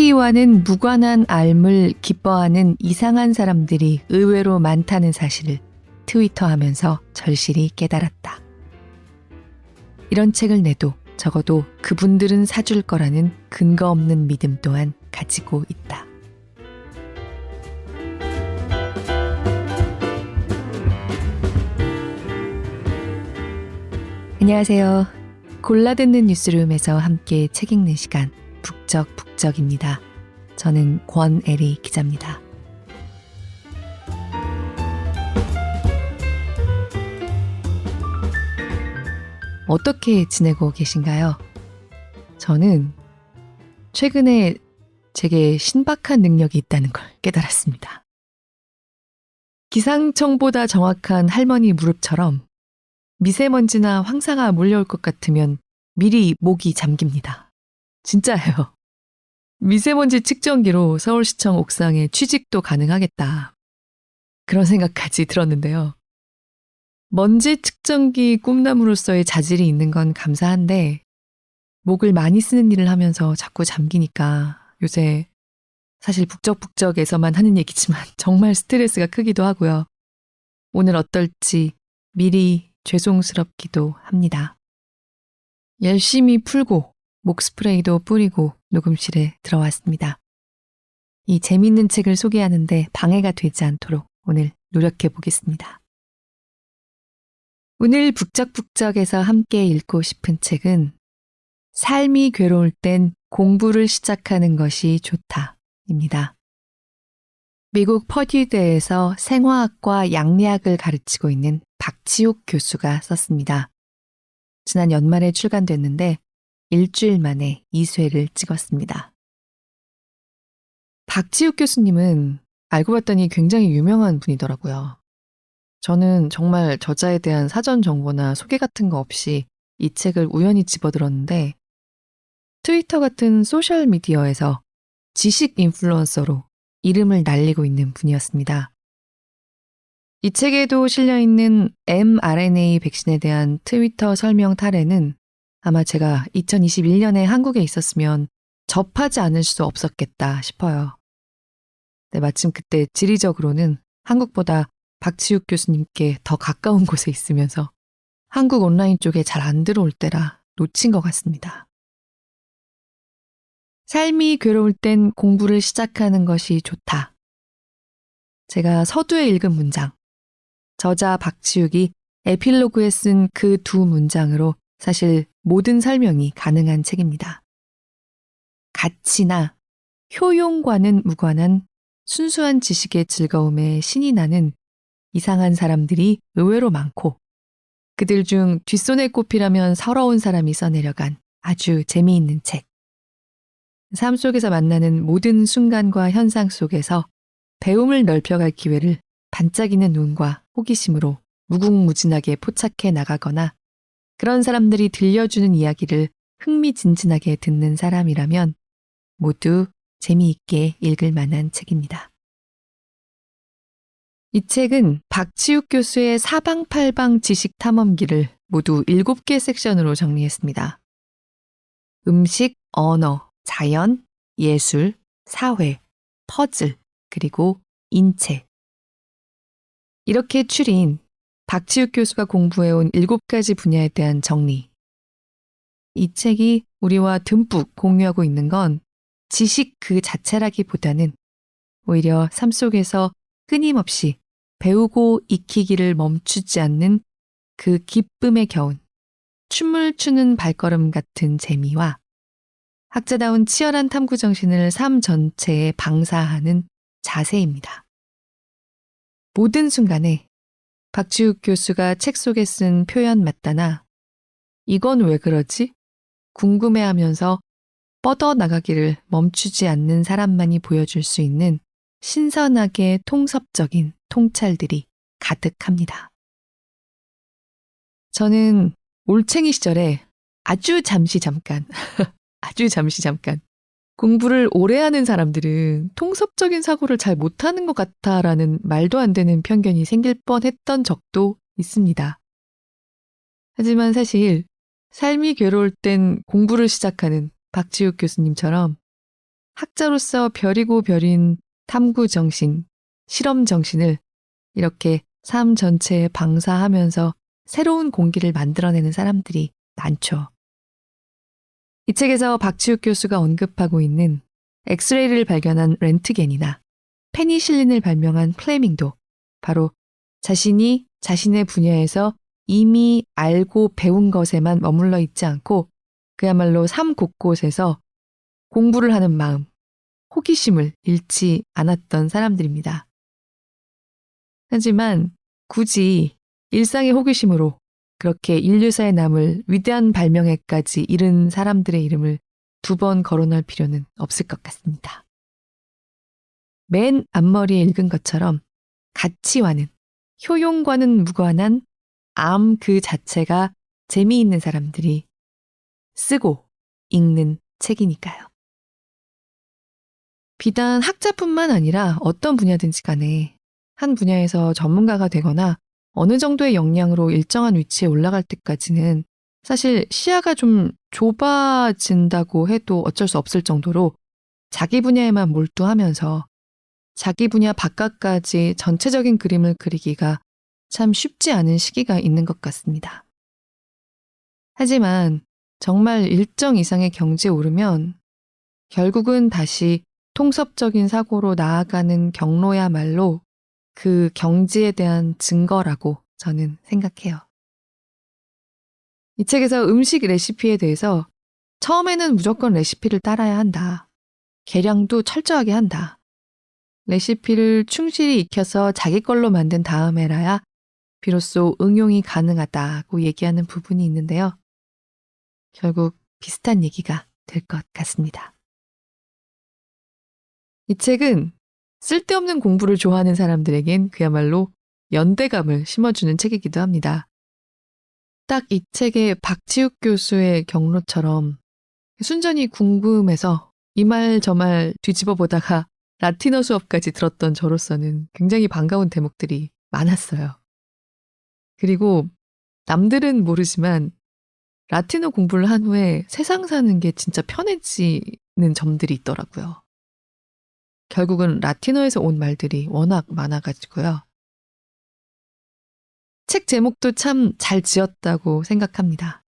자기와는 무관한 삶을 기뻐하는 이상한 사람들이 의외로 많다는 사실을 트위터 하면서 절실히 깨달았다. 이런 책을 내도 적어도 그분들은 사줄 거라는 근거 없는 믿음 또한 가지고 있다. 안녕하세요. 골라듣는 뉴스룸에서 함께 책 읽는 시간 북적북적입니다. 저는 권애리 기자입니다. 어떻게 지내고 계신가요? 저는 최근에 제게 신박한 능력이 있다는 걸 깨달았습니다. 기상청보다 정확한 할머니 무릎처럼 미세먼지나 황사가 몰려올 것 같으면 미리 목이 잠깁니다. 진짜예요. 미세먼지 측정기로 서울시청 옥상에 취직도 가능하겠다. 그런 생각까지 들었는데요. 먼지 측정기 꿈나무로서의 자질이 있는 건 감사한데 목을 많이 쓰는 일을 하면서 자꾸 잠기니까 요새 사실 북적북적에서만 하는 얘기지만 정말 스트레스가 크기도 하고요. 오늘 어떨지 미리 죄송스럽기도 합니다. 열심히 풀고 목 스프레이도 뿌리고 녹음실에 들어왔습니다. 이 재미있는 책을 소개하는데 방해가 되지 않도록 오늘 노력해 보겠습니다. 오늘 북적북적에서 함께 읽고 싶은 책은 삶이 괴로울 땐 공부를 시작하는 것이 좋다입니다. 미국 퍼듀대에서 생화학과 양리학을 가르치고 있는 박지욱 교수가 썼습니다. 지난 연말에 출간됐는데 일주일 만에 2쇄를 찍었습니다. 박지욱 교수님은 알고 봤더니 굉장히 유명한 분이더라고요. 저는 정말 저자에 대한 사전 정보나 소개 같은 거 없이 이 책을 우연히 집어들었는데 트위터 같은 소셜미디어에서 지식 인플루언서로 이름을 날리고 있는 분이었습니다. 이 책에도 실려있는 mRNA 백신에 대한 트위터 설명 탈에는 아마 제가 2021년에 한국에 있었으면 접하지 않을 수 없었겠다 싶어요. 네, 마침 그때 지리적으로는 한국보다 박지욱 교수님께 더 가까운 곳에 있으면서 한국 온라인 쪽에 잘 안 들어올 때라 놓친 것 같습니다. 삶이 괴로울 땐 공부를 시작하는 것이 좋다. 제가 서두에 읽은 문장, 저자 박지욱이 에필로그에 쓴 그 두 문장으로 사실 모든 설명이 가능한 책입니다. 가치나 효용과는 무관한 순수한 지식의 즐거움에 신이 나는 이상한 사람들이 의외로 많고 그들 중 뒷손에 꼽히라면 서러운 사람이 써내려간 아주 재미있는 책. 삶 속에서 만나는 모든 순간과 현상 속에서 배움을 넓혀갈 기회를 반짝이는 눈과 호기심으로 무궁무진하게 포착해 나가거나 그런 사람들이 들려주는 이야기를 흥미진진하게 듣는 사람이라면 모두 재미있게 읽을 만한 책입니다. 이 책은 박지욱 교수의 사방팔방 지식 탐험기를 모두 7개 섹션으로 정리했습니다. 음식, 언어, 자연, 예술, 사회, 퍼즐, 그리고 인체. 이렇게 추린 박지욱 교수가 공부해온 7가지 분야에 대한 정리. 이 책이 우리와 듬뿍 공유하고 있는 건 지식 그 자체라기보다는 오히려 삶 속에서 끊임없이 배우고 익히기를 멈추지 않는 그 기쁨의 겨운, 춤을 추는 발걸음 같은 재미와 학자다운 치열한 탐구 정신을 삶 전체에 방사하는 자세입니다. 모든 순간에 박지욱 교수가 책 속에 쓴 표현 맞다나 이건 왜 그러지? 궁금해하면서 뻗어나가기를 멈추지 않는 사람만이 보여줄 수 있는 신선하게 통섭적인 통찰들이 가득합니다. 저는 올챙이 시절에 아주 잠시 잠깐 공부를 오래 하는 사람들은 통섭적인 사고를 잘 못하는 것 같아라는 말도 안 되는 편견이 생길 뻔했던 적도 있습니다. 하지만 사실 삶이 괴로울 땐 공부를 시작하는 박지욱 교수님처럼 학자로서 별이고 별인 탐구 정신, 실험 정신을 이렇게 삶 전체에 방사하면서 새로운 공기를 만들어내는 사람들이 많죠. 이 책에서 박지욱 교수가 언급하고 있는 엑스레이를 발견한 렌트겐이나 페니실린을 발명한 플레밍도 바로 자신이 자신의 분야에서 이미 알고 배운 것에만 머물러 있지 않고 그야말로 삶 곳곳에서 공부를 하는 마음, 호기심을 잃지 않았던 사람들입니다. 하지만 굳이 일상의 호기심으로 그렇게 인류사에 남을 위대한 발명에까지 이른 사람들의 이름을 2번 거론할 필요는 없을 것 같습니다. 맨 앞머리에 읽은 것처럼 가치와는, 효용과는 무관한 암 그 자체가 재미있는 사람들이 쓰고 읽는 책이니까요. 비단 학자뿐만 아니라 어떤 분야든지 간에 한 분야에서 전문가가 되거나 어느 정도의 역량으로 일정한 위치에 올라갈 때까지는 사실 시야가 좀 좁아진다고 해도 어쩔 수 없을 정도로 자기 분야에만 몰두하면서 자기 분야 바깥까지 전체적인 그림을 그리기가 참 쉽지 않은 시기가 있는 것 같습니다. 하지만 정말 일정 이상의 경지에 오르면 결국은 다시 통섭적인 사고로 나아가는 경로야말로 그 경지에 대한 증거라고 저는 생각해요. 이 책에서 음식 레시피에 대해서 처음에는 무조건 레시피를 따라야 한다. 계량도 철저하게 한다. 레시피를 충실히 익혀서 자기 걸로 만든 다음에라야 비로소 응용이 가능하다고 얘기하는 부분이 있는데요. 결국 비슷한 얘기가 될 것 같습니다. 이 책은 쓸데없는 공부를 좋아하는 사람들에겐 그야말로 연대감을 심어주는 책이기도 합니다. 딱 이 책의 박지욱 교수의 경로처럼 순전히 궁금해서 이 말 저 말 뒤집어 보다가 라틴어 수업까지 들었던 저로서는 굉장히 반가운 대목들이 많았어요. 그리고 남들은 모르지만 라틴어 공부를 한 후에 세상 사는 게 진짜 편해지는 점들이 있더라고요. 결국은 라틴어에서 온 말들이 워낙 많아가지고요. 책 제목도 참 잘 지었다고 생각합니다.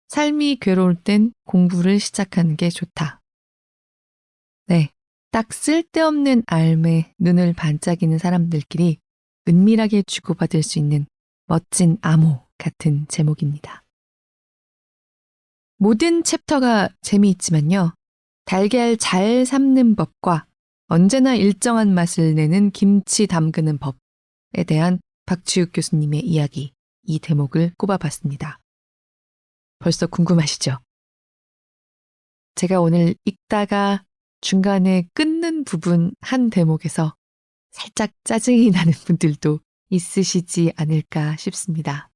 삶이 괴로울 땐 공부를 시작하는 게 좋다. 네, 딱 쓸데없는 알매 눈을 반짝이는 사람들끼리 은밀하게 주고받을 수 있는 멋진 암호 같은 제목입니다. 모든 챕터가 재미있지만요. 달걀 잘 삶는 법과 언제나 일정한 맛을 내는 김치 담그는 법에 대한 박지욱 교수님의 이야기, 이 대목을 꼽아봤습니다. 벌써 궁금하시죠? 제가 오늘 읽다가 중간에 끊는 부분 한 대목에서 살짝 짜증이 나는 분들도 있으시지 않을까 싶습니다.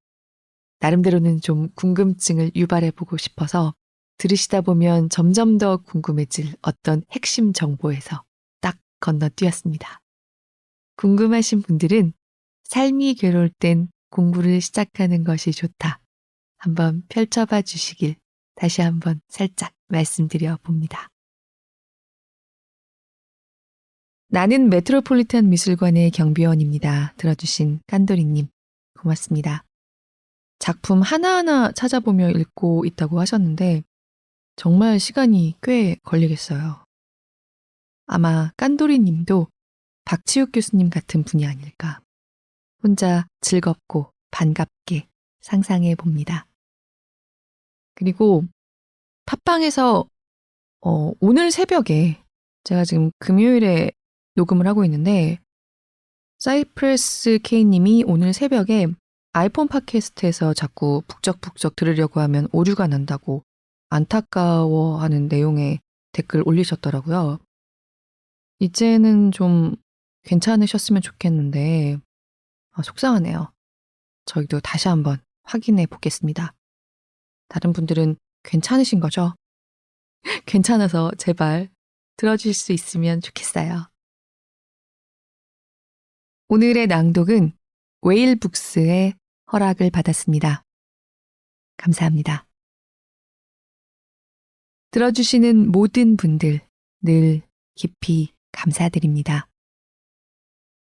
나름대로는 좀 궁금증을 유발해보고 싶어서 들으시다 보면 점점 더 궁금해질 어떤 핵심 정보에서 딱 건너뛰었습니다. 궁금하신 분들은 삶이 괴로울 땐 공부를 시작하는 것이 좋다. 한번 펼쳐봐 주시길 다시 한번 살짝 말씀드려 봅니다. 나는 메트로폴리탄 미술관의 경비원입니다. 들어주신 깐돌이님 고맙습니다. 작품 하나하나 찾아보며 읽고 있다고 하셨는데 정말 시간이 꽤 걸리겠어요. 아마 깐돌이 님도 박지욱 교수님 같은 분이 아닐까. 혼자 즐겁고 반갑게 상상해 봅니다. 그리고 팟빵에서 오늘 새벽에 제가 지금 금요일에 녹음을 하고 있는데 사이프레스 K님이 오늘 새벽에 아이폰 팟캐스트에서 자꾸 북적북적 들으려고 하면 오류가 난다고 안타까워하는 내용의 댓글 올리셨더라고요. 이제는 좀 괜찮으셨으면 좋겠는데 속상하네요. 저희도 다시 한번 확인해 보겠습니다. 다른 분들은 괜찮으신 거죠? 괜찮아서 제발 들어주실 수 있으면 좋겠어요. 오늘의 낭독은 웨일북스의 허락을 받았습니다. 감사합니다. 들어주시는 모든 분들 늘 깊이 감사드립니다.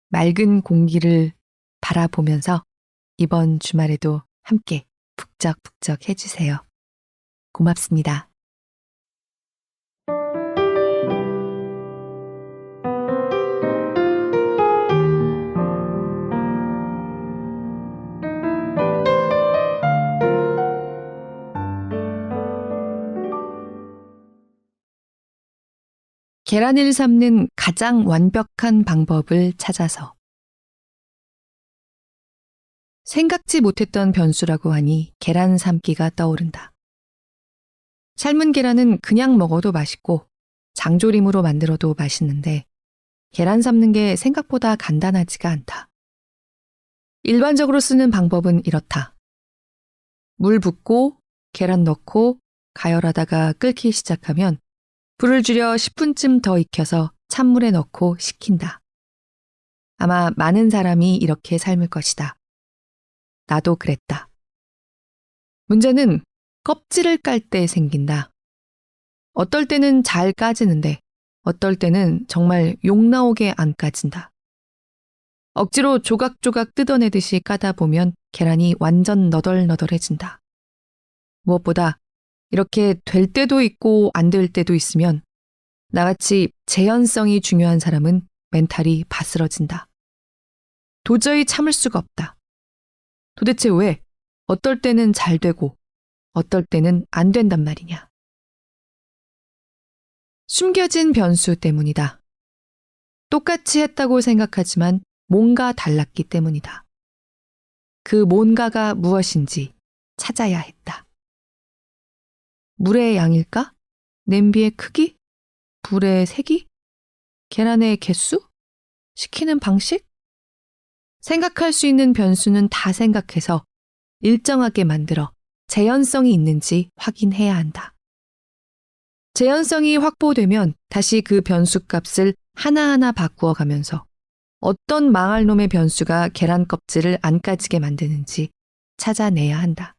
맑은 공기를 바라보면서 이번 주말에도 함께 북적북적 해주세요. 고맙습니다. 계란을 삶는 가장 완벽한 방법을 찾아서. 생각지 못했던 변수라고 하니 계란 삶기가 떠오른다. 삶은 계란은 그냥 먹어도 맛있고 장조림으로 만들어도 맛있는데 계란 삶는 게 생각보다 간단하지가 않다. 일반적으로 쓰는 방법은 이렇다. 물 붓고 계란 넣고 가열하다가 끓기 시작하면 불을 줄여 10분쯤 더 익혀서 찬물에 넣고 식힌다. 아마 많은 사람이 이렇게 삶을 것이다. 나도 그랬다. 문제는 껍질을 깔 때 생긴다. 어떨 때는 잘 까지는데 어떨 때는 정말 욕 나오게 안 까진다. 억지로 조각조각 뜯어내듯이 까다 보면 계란이 완전 너덜너덜해진다. 무엇보다 이렇게 될 때도 있고 안 될 때도 있으면 나같이 재현성이 중요한 사람은 멘탈이 바스러진다. 도저히 참을 수가 없다. 도대체 왜 어떨 때는 잘 되고 어떨 때는 안 된단 말이냐. 숨겨진 변수 때문이다. 똑같이 했다고 생각하지만 뭔가 달랐기 때문이다. 그 뭔가가 무엇인지 찾아야 했다. 물의 양일까? 냄비의 크기? 불의 색이? 계란의 개수? 식히는 방식? 생각할 수 있는 변수는 다 생각해서 일정하게 만들어 재현성이 있는지 확인해야 한다. 재현성이 확보되면 다시 그 변수 값을 하나하나 바꾸어 가면서 어떤 망할 놈의 변수가 계란 껍질을 안 까지게 만드는지 찾아내야 한다.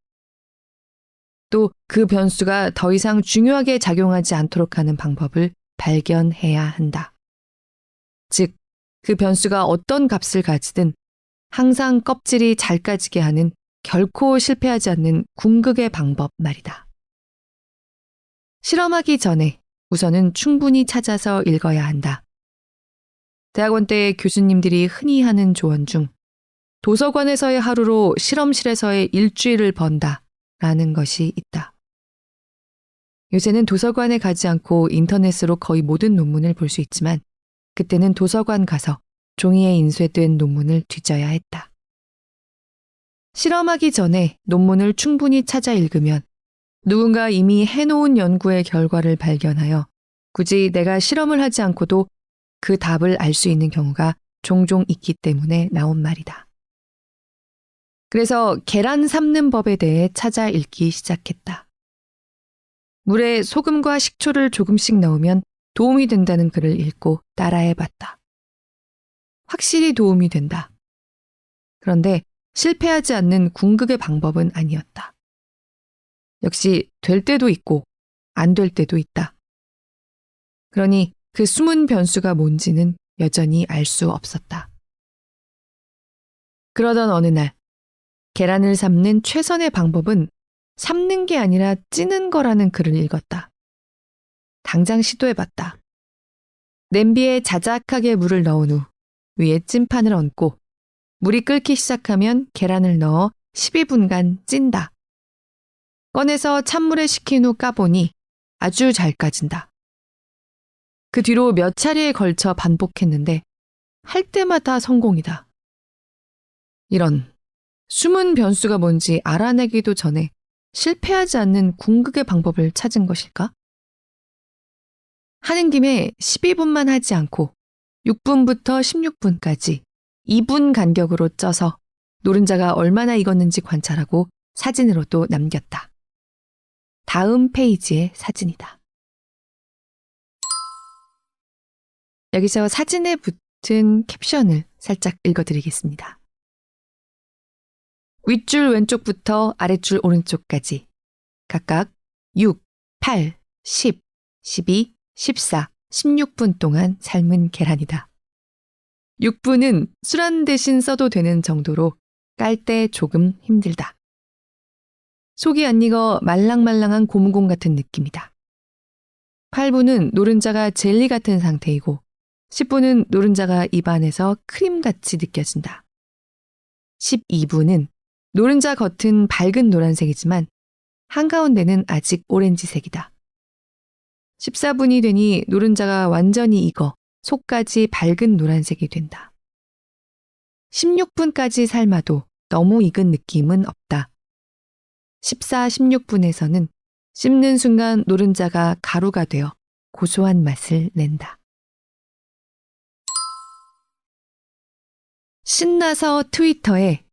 또 그 변수가 더 이상 중요하게 작용하지 않도록 하는 방법을 발견해야 한다. 즉, 그 변수가 어떤 값을 가지든 항상 껍질이 잘 까지게 하는 결코 실패하지 않는 궁극의 방법 말이다. 실험하기 전에 우선은 충분히 찾아서 읽어야 한다. 대학원 때의 교수님들이 흔히 하는 조언 중 도서관에서의 하루로 실험실에서의 일주일을 번다라는 것이 있다. 요새는 도서관에 가지 않고 인터넷으로 거의 모든 논문을 볼 수 있지만 그때는 도서관 가서 종이에 인쇄된 논문을 뒤져야 했다. 실험하기 전에 논문을 충분히 찾아 읽으면 누군가 이미 해놓은 연구의 결과를 발견하여 굳이 내가 실험을 하지 않고도 그 답을 알 수 있는 경우가 종종 있기 때문에 나온 말이다. 그래서 계란 삶는 법에 대해 찾아 읽기 시작했다. 물에 소금과 식초를 조금씩 넣으면 도움이 된다는 글을 읽고 따라해봤다. 확실히 도움이 된다. 그런데 실패하지 않는 궁극의 방법은 아니었다. 역시 될 때도 있고 안 될 때도 있다. 그러니 그 숨은 변수가 뭔지는 여전히 알 수 없었다. 그러던 어느 날 계란을 삶는 최선의 방법은 삶는 게 아니라 찌는 거라는 글을 읽었다. 당장 시도해봤다. 냄비에 자작하게 물을 넣은 후 위에 찐판을 얹고 물이 끓기 시작하면 계란을 넣어 12분간 찐다. 꺼내서 찬물에 식힌 후 까보니 아주 잘 까진다. 그 뒤로 몇 차례에 걸쳐 반복했는데 할 때마다 성공이다. 이런 숨은 변수가 뭔지 알아내기도 전에 실패하지 않는 궁극의 방법을 찾은 것일까? 하는 김에 12분만 하지 않고 6분부터 16분까지 2분 간격으로 쪄서 노른자가 얼마나 익었는지 관찰하고 사진으로도 남겼다. 다음 페이지의 사진이다. 여기서 사진에 붙은 캡션을 살짝 읽어드리겠습니다. 윗줄 왼쪽부터 아랫줄 오른쪽까지 각각 6, 8, 10, 12, 14, 16분 동안 삶은 계란이다. 6분은 수란 대신 써도 되는 정도로 깔 때 조금 힘들다. 속이 안 익어 말랑말랑한 고무공 같은 느낌이다. 8분은 노른자가 젤리 같은 상태이고 10분은 노른자가 입안에서 크림같이 느껴진다. 12분은 노른자 겉은 밝은 노란색이지만 한가운데는 아직 오렌지색이다. 14분이 되니 노른자가 완전히 익어 속까지 밝은 노란색이 된다. 16분까지 삶아도 너무 익은 느낌은 없다. 14, 16분에서는 씹는 순간 노른자가 가루가 되어 고소한 맛을 낸다. 신나서 트위터에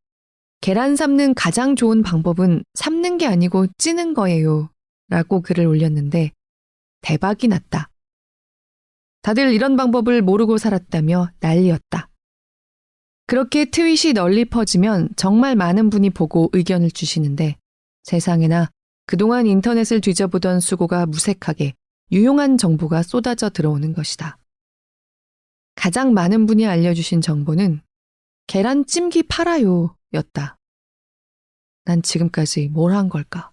계란 삶는 가장 좋은 방법은 삶는 게 아니고 찌는 거예요 라고 글을 올렸는데 대박이 났다. 다들 이런 방법을 모르고 살았다며 난리였다. 그렇게 트윗이 널리 퍼지면 정말 많은 분이 보고 의견을 주시는데 세상에나 그동안 인터넷을 뒤져보던 수고가 무색하게 유용한 정보가 쏟아져 들어오는 것이다. 가장 많은 분이 알려주신 정보는 계란찜기 팔아요 였다. 난 지금까지 뭘 한 걸까?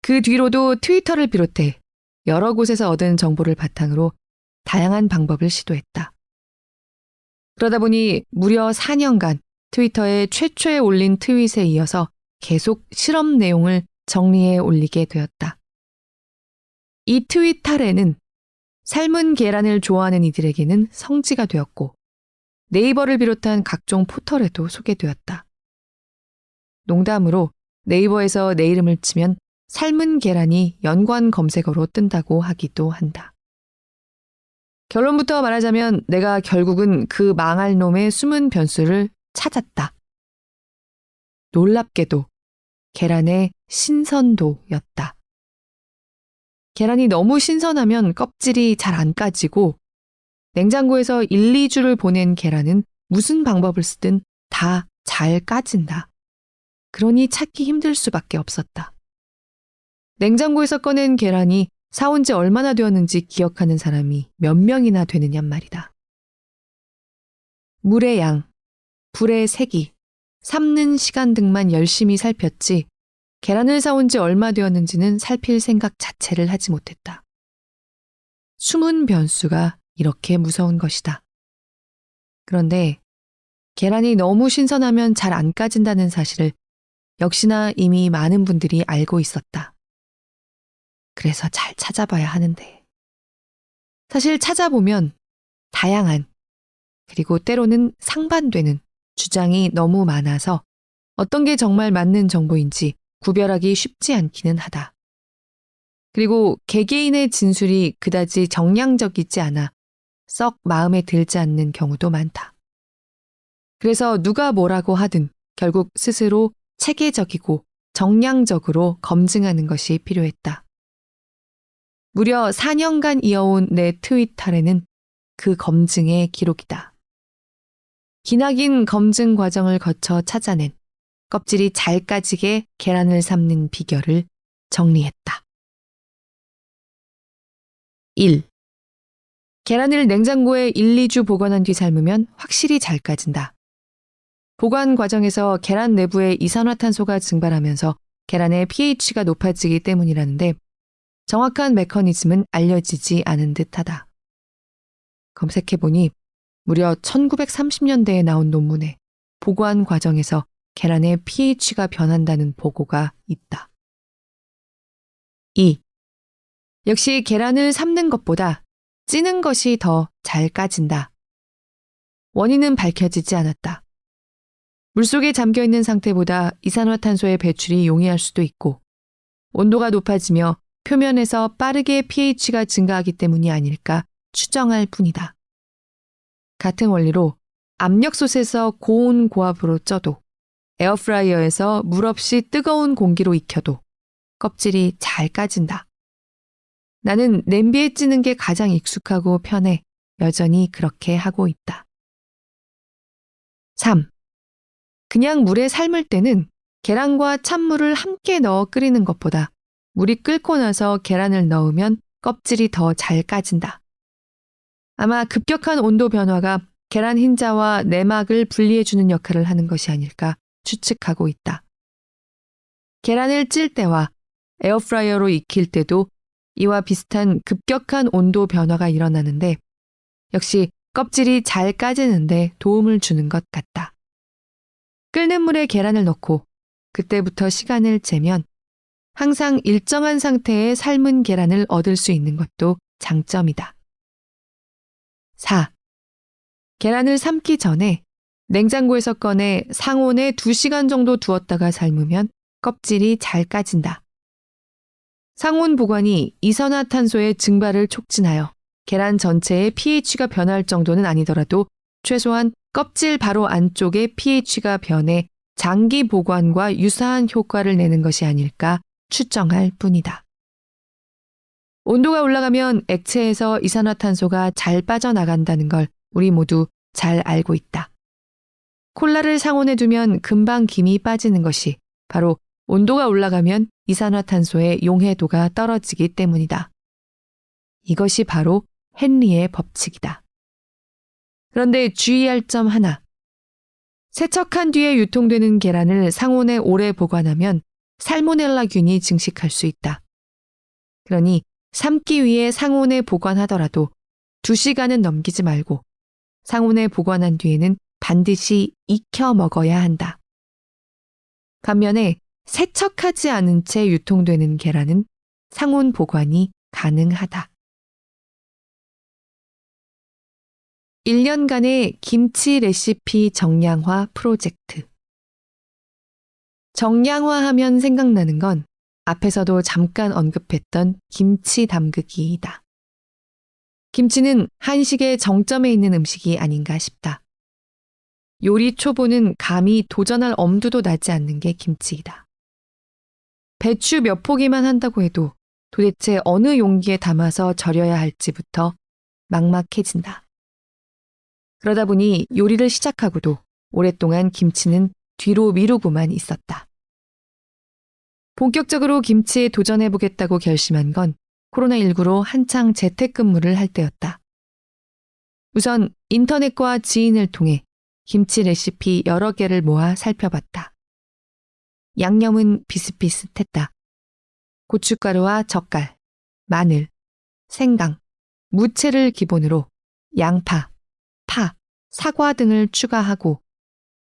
그 뒤로도 트위터를 비롯해 여러 곳에서 얻은 정보를 바탕으로 다양한 방법을 시도했다. 그러다 보니 무려 4년간 트위터에 최초에 올린 트윗에 이어서 계속 실험 내용을 정리해 올리게 되었다. 이 트윗 탈에는 삶은 계란을 좋아하는 이들에게는 성지가 되었고 네이버를 비롯한 각종 포털에도 소개되었다. 농담으로 네이버에서 내 이름을 치면 삶은 계란이 연관 검색어로 뜬다고 하기도 한다. 결론부터 말하자면 내가 결국은 그 망할 놈의 숨은 변수를 찾았다. 놀랍게도 계란의 신선도였다. 계란이 너무 신선하면 껍질이 잘 안 까지고 냉장고에서 1, 2주를 보낸 계란은 무슨 방법을 쓰든 다 잘 까진다. 그러니 찾기 힘들 수밖에 없었다. 냉장고에서 꺼낸 계란이 사온 지 얼마나 되었는지 기억하는 사람이 몇 명이나 되느냔 말이다. 물의 양, 불의 세기, 삶는 시간 등만 열심히 살폈지 계란을 사온 지 얼마 되었는지는 살필 생각 자체를 하지 못했다. 숨은 변수가 이렇게 무서운 것이다. 그런데 계란이 너무 신선하면 잘 안 까진다는 사실을 역시나 이미 많은 분들이 알고 있었다. 그래서 잘 찾아봐야 하는데. 사실 찾아보면 다양한 그리고 때로는 상반되는 주장이 너무 많아서 어떤 게 정말 맞는 정보인지 구별하기 쉽지 않기는 하다. 그리고 개개인의 진술이 그다지 정량적이지 않아 썩 마음에 들지 않는 경우도 많다. 그래서 누가 뭐라고 하든 결국 스스로 체계적이고 정량적으로 검증하는 것이 필요했다. 무려 4년간 이어온 내 트윗 탈에는 그 검증의 기록이다. 기나긴 검증 과정을 거쳐 찾아낸 껍질이 잘 까지게 계란을 삶는 비결을 정리했다. 1. 계란을 냉장고에 1, 2주 보관한 뒤 삶으면 확실히 잘 까진다. 보관 과정에서 계란 내부에 이산화탄소가 증발하면서 계란의 pH가 높아지기 때문이라는데 정확한 메커니즘은 알려지지 않은 듯하다. 검색해보니 무려 1930년대에 나온 논문에 보관 과정에서 계란의 pH가 변한다는 보고가 있다. 2. 역시 계란을 삶는 것보다 찌는 것이 더 잘 까진다. 원인은 밝혀지지 않았다. 물속에 잠겨있는 상태보다 이산화탄소의 배출이 용이할 수도 있고 온도가 높아지며 표면에서 빠르게 pH가 증가하기 때문이 아닐까 추정할 뿐이다. 같은 원리로 압력솥에서 고온 고압으로 쪄도 에어프라이어에서 물 없이 뜨거운 공기로 익혀도 껍질이 잘 까진다. 나는 냄비에 찌는 게 가장 익숙하고 편해 여전히 그렇게 하고 있다. 3. 그냥 물에 삶을 때는 계란과 찬물을 함께 넣어 끓이는 것보다 물이 끓고 나서 계란을 넣으면 껍질이 더 잘 까진다. 아마 급격한 온도 변화가 계란 흰자와 내막을 분리해주는 역할을 하는 것이 아닐까 추측하고 있다. 계란을 찔 때와 에어프라이어로 익힐 때도 이와 비슷한 급격한 온도 변화가 일어나는데 역시 껍질이 잘 까지는데 도움을 주는 것 같다. 끓는 물에 계란을 넣고 그때부터 시간을 재면 항상 일정한 상태의 삶은 계란을 얻을 수 있는 것도 장점이다. 4. 계란을 삶기 전에 냉장고에서 꺼내 상온에 2시간 정도 두었다가 삶으면 껍질이 잘 까진다. 상온 보관이 이산화탄소의 증발을 촉진하여 계란 전체의 pH가 변할 정도는 아니더라도 최소한 껍질 바로 안쪽의 pH가 변해 장기 보관과 유사한 효과를 내는 것이 아닐까 추정할 뿐이다. 온도가 올라가면 액체에서 이산화탄소가 잘 빠져나간다는 걸 우리 모두 잘 알고 있다. 콜라를 상온에 두면 금방 김이 빠지는 것이 바로 온도가 올라가면 이산화탄소의 용해도가 떨어지기 때문이다. 이것이 바로 헨리의 법칙이다. 그런데 주의할 점 하나. 세척한 뒤에 유통되는 계란을 상온에 오래 보관하면 살모넬라균이 증식할 수 있다. 그러니 삶기 위해 상온에 보관하더라도 2시간은 넘기지 말고 상온에 보관한 뒤에는 반드시 익혀 먹어야 한다. 반면에 세척하지 않은 채 유통되는 계란은 상온 보관이 가능하다. 1년간의 김치 레시피 정량화 프로젝트. 정량화하면 생각나는 건 앞에서도 잠깐 언급했던 김치 담그기이다. 김치는 한식의 정점에 있는 음식이 아닌가 싶다. 요리 초보는 감히 도전할 엄두도 나지 않는 게 김치이다. 배추 몇 포기만 한다고 해도 도대체 어느 용기에 담아서 절여야 할지부터 막막해진다. 그러다 보니 요리를 시작하고도 오랫동안 김치는 뒤로 미루고만 있었다. 본격적으로 김치에 도전해보겠다고 결심한 건 코로나19로 한창 재택근무를 할 때였다. 우선 인터넷과 지인을 통해 김치 레시피 여러 개를 모아 살펴봤다. 양념은 비슷비슷했다. 고춧가루와 젓갈, 마늘, 생강, 무채를 기본으로 양파, 파, 사과 등을 추가하고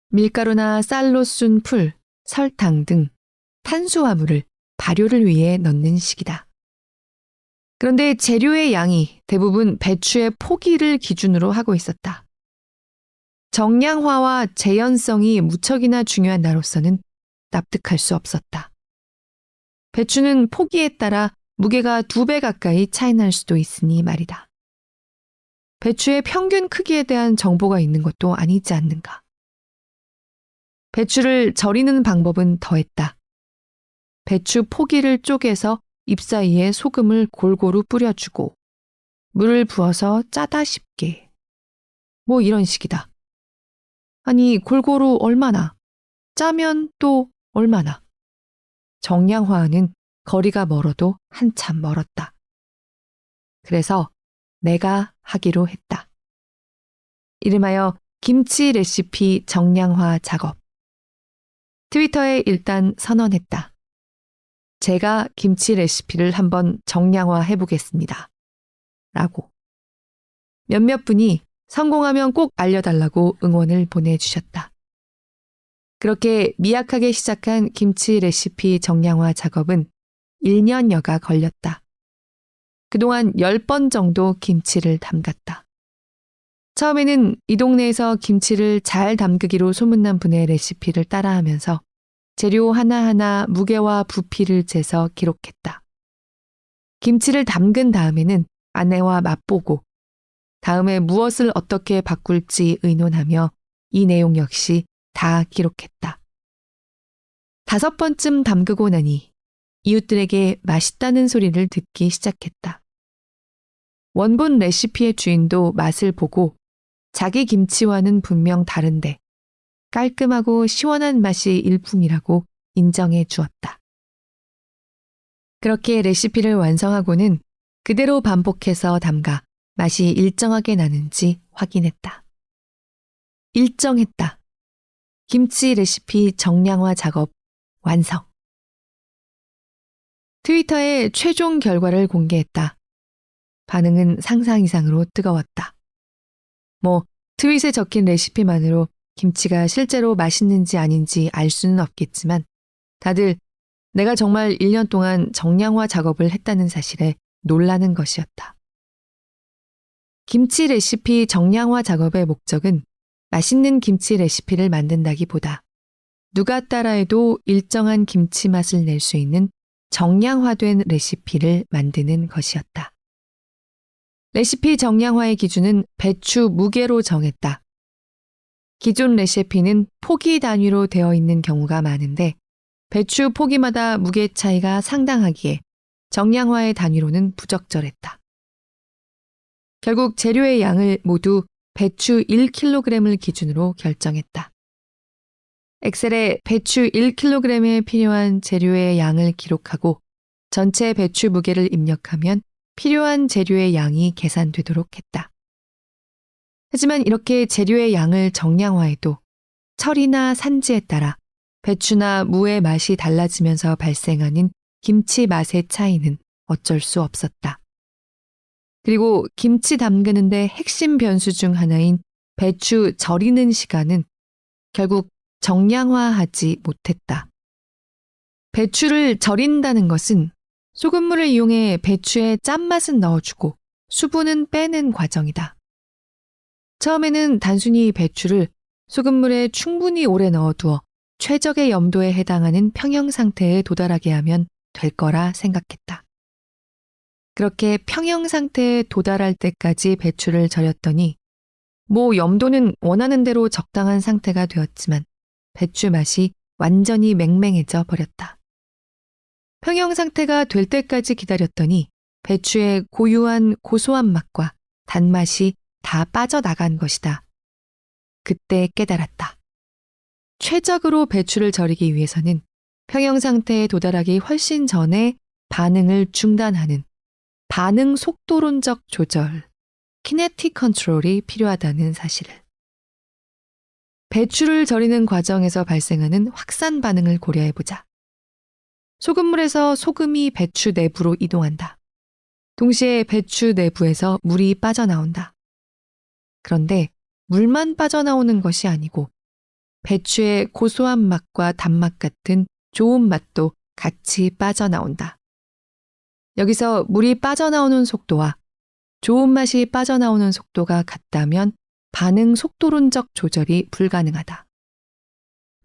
밀가루나 쌀로 쓴 풀, 설탕 등 탄수화물을 발효를 위해 넣는 식이다. 그런데 재료의 양이 대부분 배추의 포기를 기준으로 하고 있었다. 정량화와 재현성이 무척이나 중요한 나로서는 납득할 수 없었다. 배추는 포기에 따라 무게가 2배 가까이 차이 날 수도 있으니 말이다. 배추의 평균 크기에 대한 정보가 있는 것도 아니지 않는가. 배추를 절이는 방법은 더했다. 배추 포기를 쪼개서 잎 사이에 소금을 골고루 뿌려주고 물을 부어서 짜다 싶게. 뭐 이런 식이다. 아니 골고루 얼마나, 짜면 또 얼마나. 정량화는 거리가 멀어도 한참 멀었다. 그래서 내가 하기로 했다. 이름하여 김치 레시피 정량화 작업. 트위터에 일단 선언했다. 제가 김치 레시피를 한번 정량화 해보겠습니다. 라고. 몇몇 분이 성공하면 꼭 알려달라고 응원을 보내주셨다. 그렇게 미약하게 시작한 김치 레시피 정량화 작업은 1년여가 걸렸다. 그동안 10번 정도 김치를 담갔다. 처음에는 이 동네에서 김치를 잘 담그기로 소문난 분의 레시피를 따라하면서 재료 하나하나 무게와 부피를 재서 기록했다. 김치를 담근 다음에는 아내와 맛보고 다음에 무엇을 어떻게 바꿀지 의논하며 이 내용 역시 다 기록했다. 5번쯤 담그고 나니 이웃들에게 맛있다는 소리를 듣기 시작했다. 원본 레시피의 주인도 맛을 보고 자기 김치와는 분명 다른데 깔끔하고 시원한 맛이 일품이라고 인정해 주었다. 그렇게 레시피를 완성하고는 그대로 반복해서 담가 맛이 일정하게 나는지 확인했다. 일정했다. 김치 레시피 정량화 작업 완성. 트위터에 최종 결과를 공개했다. 반응은 상상 이상으로 뜨거웠다. 트윗에 적힌 레시피만으로 김치가 실제로 맛있는지 아닌지 알 수는 없겠지만 다들 내가 정말 1년 동안 정량화 작업을 했다는 사실에 놀라는 것이었다. 김치 레시피 정량화 작업의 목적은 맛있는 김치 레시피를 만든다기보다 누가 따라해도 일정한 김치 맛을 낼 수 있는 정량화된 레시피를 만드는 것이었다. 레시피 정량화의 기준은 배추 무게로 정했다. 기존 레시피는 포기 단위로 되어 있는 경우가 많은데 배추 포기마다 무게 차이가 상당하기에 정량화의 단위로는 부적절했다. 결국 재료의 양을 모두 배추 1kg을 기준으로 결정했다. 엑셀에 배추 1kg에 필요한 재료의 양을 기록하고 전체 배추 무게를 입력하면 필요한 재료의 양이 계산되도록 했다. 하지만 이렇게 재료의 양을 정량화해도 철이나 산지에 따라 배추나 무의 맛이 달라지면서 발생하는 김치 맛의 차이는 어쩔 수 없었다. 그리고 김치 담그는데 핵심 변수 중 하나인 배추 절이는 시간은 결국 정량화하지 못했다. 배추를 절인다는 것은 소금물을 이용해 배추에 짠맛은 넣어주고 수분은 빼는 과정이다. 처음에는 단순히 배추를 소금물에 충분히 오래 넣어두어 최적의 염도에 해당하는 평형 상태에 도달하게 하면 될 거라 생각했다. 그렇게 평형 상태에 도달할 때까지 배추를 절였더니 염도는 원하는 대로 적당한 상태가 되었지만 배추 맛이 완전히 맹맹해져 버렸다. 평형 상태가 될 때까지 기다렸더니 배추의 고유한 고소한 맛과 단맛이 다 빠져나간 것이다. 그때 깨달았다. 최적으로 배추를 절이기 위해서는 평형 상태에 도달하기 훨씬 전에 반응을 중단하는 반응 속도론적 조절, 키네틱 컨트롤이 필요하다는 사실을. 배추를 절이는 과정에서 발생하는 확산 반응을 고려해보자. 소금물에서 소금이 배추 내부로 이동한다. 동시에 배추 내부에서 물이 빠져나온다. 그런데 물만 빠져나오는 것이 아니고 배추의 고소한 맛과 단맛 같은 좋은 맛도 같이 빠져나온다. 여기서 물이 빠져나오는 속도와 좋은 맛이 빠져나오는 속도가 같다면 반응 속도론적 조절이 불가능하다.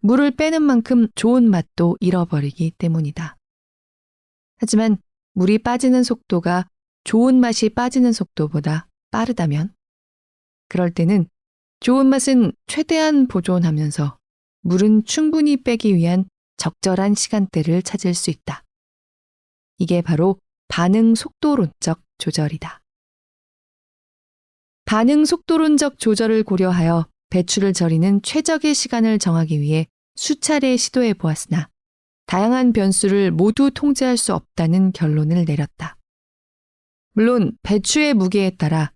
물을 빼는 만큼 좋은 맛도 잃어버리기 때문이다. 하지만 물이 빠지는 속도가 좋은 맛이 빠지는 속도보다 빠르다면 그럴 때는 좋은 맛은 최대한 보존하면서 물은 충분히 빼기 위한 적절한 시간대를 찾을 수 있다. 이게 바로 반응 속도론적 조절이다. 반응 속도론적 조절을 고려하여 배추를 절이는 최적의 시간을 정하기 위해 수차례 시도해 보았으나 다양한 변수를 모두 통제할 수 없다는 결론을 내렸다. 물론 배추의 무게에 따라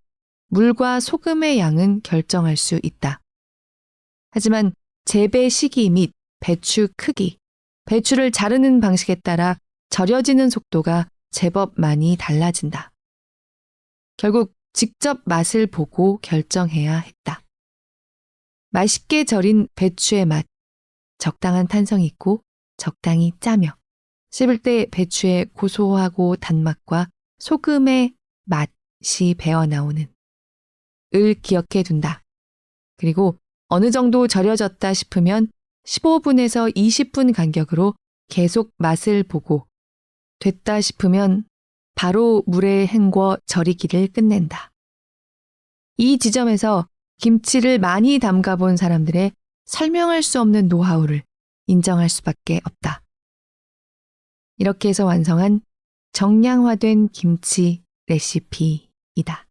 물과 소금의 양은 결정할 수 있다. 하지만 재배 시기 및 배추 크기, 배추를 자르는 방식에 따라 절여지는 속도가 제법 많이 달라진다. 결국 직접 맛을 보고 결정해야 했다. 맛있게 절인 배추의 맛, 적당한 탄성이 있고 적당히 짜며 씹을 때 배추의 고소하고 단맛과 소금의 맛이 배어나오는 을 기억해 둔다. 그리고 어느 정도 절여졌다 싶으면 15분에서 20분 간격으로 계속 맛을 보고 됐다 싶으면 바로 물에 헹궈 절이기를 끝낸다. 이 지점에서 김치를 많이 담가본 사람들의 설명할 수 없는 노하우를 인정할 수밖에 없다. 이렇게 해서 완성한 정량화된 김치 레시피이다.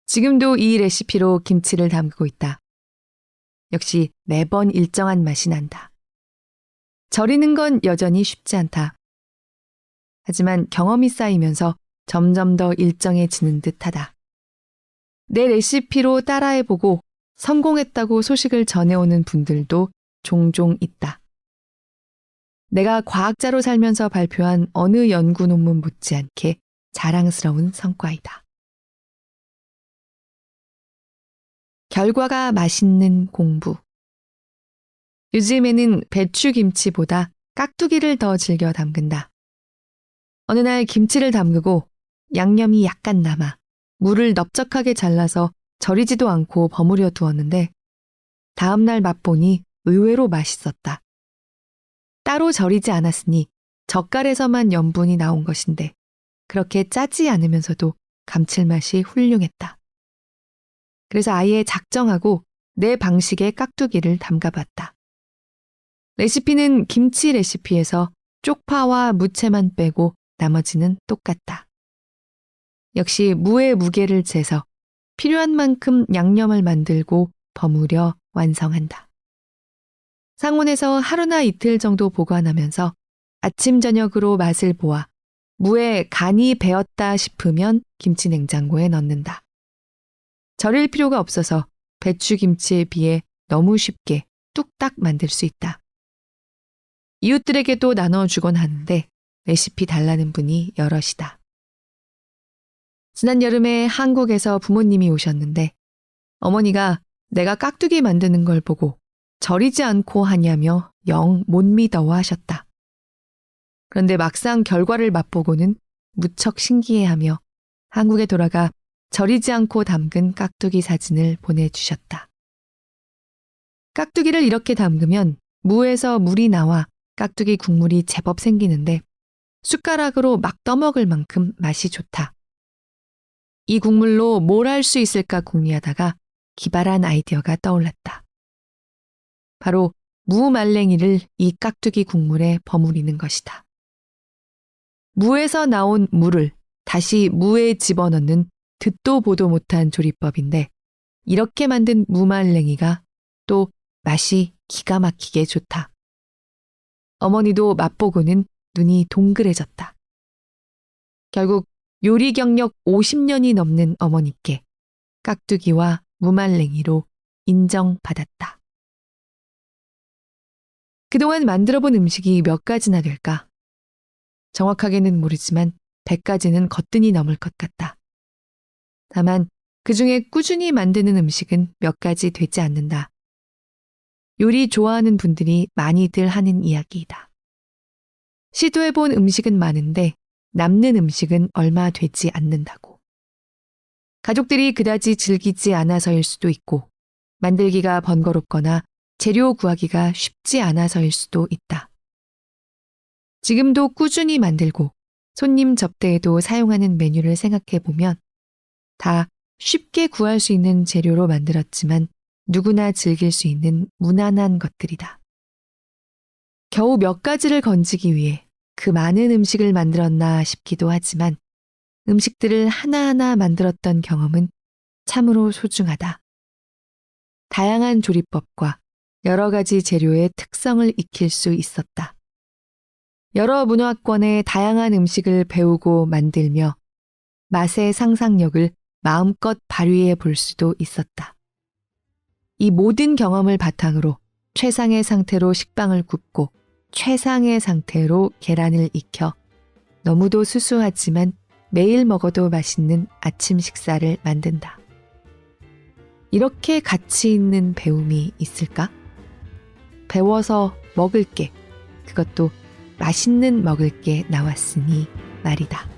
지금도 이 레시피로 김치를 담그고 있다. 역시 매번 일정한 맛이 난다. 절이는 건 여전히 쉽지 않다. 하지만 경험이 쌓이면서 점점 더 일정해지는 듯하다. 내 레시피로 따라해보고 성공했다고 소식을 전해오는 분들도 종종 있다. 내가 과학자로 살면서 발표한 어느 연구 논문 못지않게 자랑스러운 성과이다. 결과가 맛있는 공부. 요즘에는 배추김치보다 깍두기를 더 즐겨 담근다. 어느 날 김치를 담그고 양념이 약간 남아 무를 넓적하게 잘라서 절이지도 않고 버무려 두었는데 다음날 맛보니 의외로 맛있었다. 따로 절이지 않았으니 젓갈에서만 염분이 나온 것인데 그렇게 짜지 않으면서도 감칠맛이 훌륭했다. 그래서 아예 작정하고 내 방식의 깍두기를 담가봤다. 레시피는 김치 레시피에서 쪽파와 무채만 빼고 나머지는 똑같다. 역시 무의 무게를 재서 필요한 만큼 양념을 만들고 버무려 완성한다. 상온에서 하루나 이틀 정도 보관하면서 아침 저녁으로 맛을 보아 무에 간이 배었다 싶으면 김치 냉장고에 넣는다. 절일 필요가 없어서 배추김치에 비해 너무 쉽게 뚝딱 만들 수 있다. 이웃들에게도 나눠주곤 하는데 레시피 달라는 분이 여럿이다. 지난 여름에 한국에서 부모님이 오셨는데 어머니가 내가 깍두기 만드는 걸 보고 절이지 않고 하냐며 영 못 믿어워 하셨다. 그런데 막상 결과를 맛보고는 무척 신기해하며 한국에 돌아가 절이지 않고 담근 깍두기 사진을 보내주셨다. 깍두기를 이렇게 담그면 무에서 물이 나와 깍두기 국물이 제법 생기는데 숟가락으로 막 떠먹을 만큼 맛이 좋다. 이 국물로 뭘 할 수 있을까 궁리하다가 기발한 아이디어가 떠올랐다. 바로 무말랭이를 이 깍두기 국물에 버무리는 것이다. 무에서 나온 물을 다시 무에 집어넣는 듣도 보도 못한 조리법인데 이렇게 만든 무말랭이가 또 맛이 기가 막히게 좋다. 어머니도 맛보고는 눈이 동그래졌다. 결국 요리 경력 50년이 넘는 어머니께 깍두기와 무말랭이로 인정받았다. 그동안 만들어본 음식이 몇 가지나 될까? 정확하게는 모르지만 100가지는 거뜬히 넘을 것 같다. 다만 그중에 꾸준히 만드는 음식은 몇 가지 되지 않는다. 요리 좋아하는 분들이 많이들 하는 이야기이다. 시도해본 음식은 많은데 남는 음식은 얼마 되지 않는다고. 가족들이 그다지 즐기지 않아서일 수도 있고 만들기가 번거롭거나 재료 구하기가 쉽지 않아서일 수도 있다. 지금도 꾸준히 만들고 손님 접대에도 사용하는 메뉴를 생각해보면 다 쉽게 구할 수 있는 재료로 만들었지만 누구나 즐길 수 있는 무난한 것들이다. 겨우 몇 가지를 건지기 위해 그 많은 음식을 만들었나 싶기도 하지만 음식들을 하나하나 만들었던 경험은 참으로 소중하다. 다양한 조리법과 여러 가지 재료의 특성을 익힐 수 있었다. 여러 문화권의 다양한 음식을 배우고 만들며 맛의 상상력을 마음껏 발휘해 볼 수도 있었다. 이 모든 경험을 바탕으로 최상의 상태로 식빵을 굽고 최상의 상태로 계란을 익혀 너무도 수수하지만 매일 먹어도 맛있는 아침 식사를 만든다. 이렇게 가치 있는 배움이 있을까? 배워서 먹을 게, 그것도 맛있는 먹을 게 나왔으니 말이다.